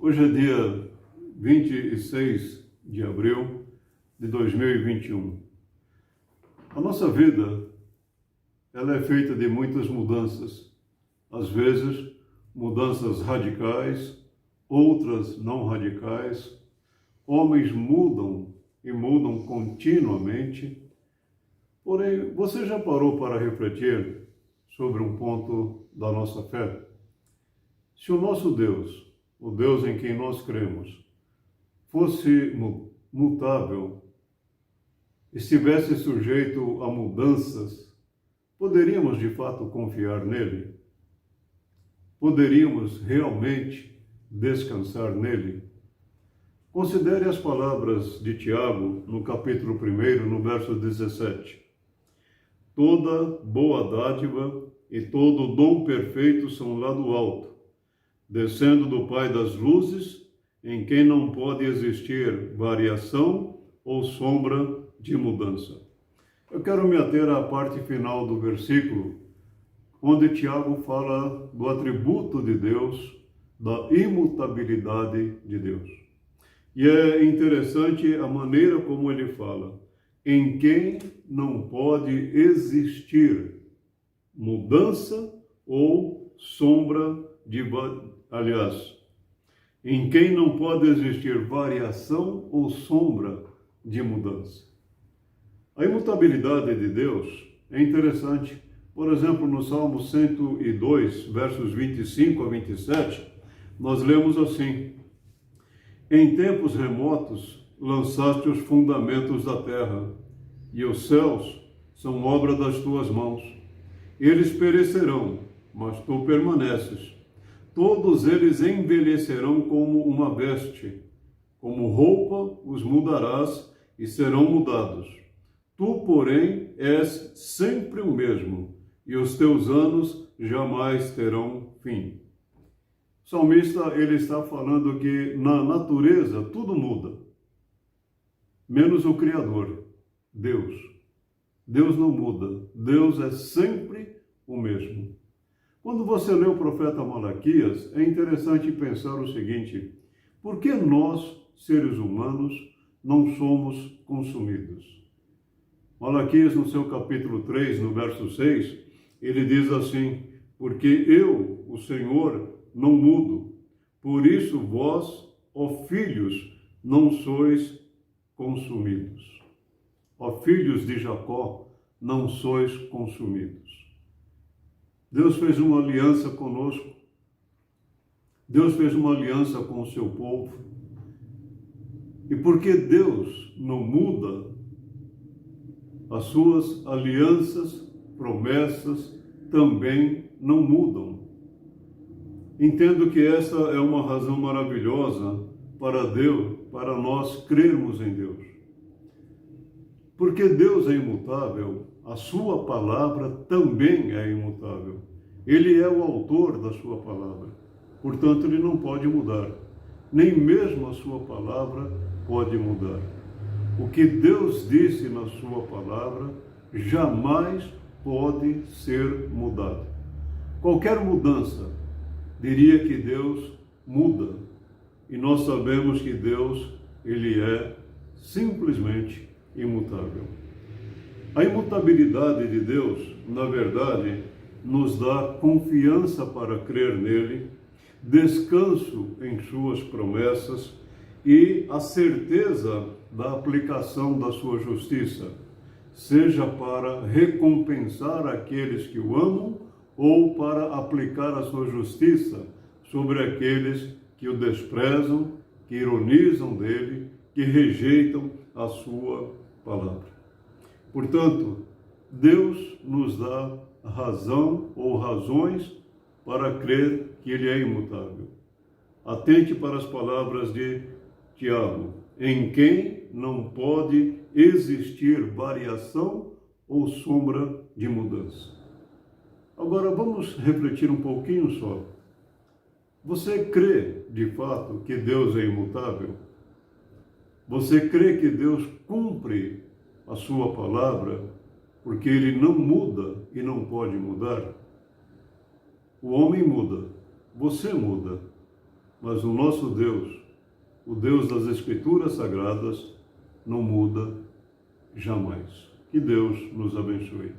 Hoje é dia 26 de abril de 2021. A nossa vida, ela é feita de muitas mudanças. Às vezes, mudanças radicais, outras não radicais. Homens mudam e mudam continuamente. Porém, você já parou para refletir sobre um ponto da nossa fé? Se o nosso Deus, o Deus em quem nós cremos, fosse mutável, estivesse sujeito a mudanças, poderíamos de fato confiar nele? Poderíamos realmente descansar nele? Considere as palavras de Tiago no capítulo 1, no verso 17. Toda boa dádiva e todo dom perfeito são lá do alto, descendo do Pai das luzes, em quem não pode existir variação ou sombra de mudança. Eu quero me ater à parte final do versículo, onde Tiago fala do atributo de Deus, da imutabilidade de Deus. E é interessante a maneira como ele fala, em quem não pode existir mudança ou sombra de em quem não pode existir variação ou sombra de mudança. A imutabilidade de Deus é interessante. Por exemplo, no Salmo 102, versos 25 a 27, nós lemos assim: Em tempos remotos lançaste os fundamentos da terra, e os céus são obra das tuas mãos. Eles perecerão, mas tu permaneces. Todos eles envelhecerão como uma veste, como roupa os mudarás e serão mudados. Tu, porém, és sempre o mesmo, e os teus anos jamais terão fim. O salmista, ele está falando que na natureza tudo muda, menos o Criador, Deus. Deus não muda, Deus é sempre o mesmo. Quando você lê o profeta Malaquias, é interessante pensar o seguinte: por que nós, seres humanos, não somos consumidos? Malaquias, no seu capítulo 3, no verso 6, ele diz assim: porque eu, o Senhor, não mudo, por isso vós, ó filhos, não sois consumidos. Ó filhos de Jacó, não sois consumidos. Deus fez uma aliança conosco. Deus fez uma aliança com o seu povo. E porque Deus não muda, as suas alianças, promessas também não mudam. Entendo que esta é uma razão maravilhosa para Deus, para nós crermos em Deus. Porque Deus é imutável, a sua palavra também é imutável. Ele é o autor da sua palavra. Portanto, ele não pode mudar. Nem mesmo a sua palavra pode mudar. O que Deus disse na sua palavra jamais pode ser mudado. Qualquer mudança diria que Deus muda. E nós sabemos que Deus, ele é simplesmente imutável. A imutabilidade de Deus, na verdade, nos dá confiança para crer nele, descanso em suas promessas e a certeza da aplicação da sua justiça, seja para recompensar aqueles que o amam ou para aplicar a sua justiça sobre aqueles que o desprezam, que ironizam dele, que rejeitam a sua palavra. Portanto, Deus nos dá razão ou razões para crer que ele é imutável. Atente para as palavras de Tiago, em quem não pode existir variação ou sombra de mudança. Agora vamos refletir um pouquinho só. Você crê de fato que Deus é imutável? Você crê que Deus cumpre a sua palavra porque ele não muda e não pode mudar? O homem muda, você muda, mas o nosso Deus, o Deus das Escrituras Sagradas, não muda jamais. Que Deus nos abençoe.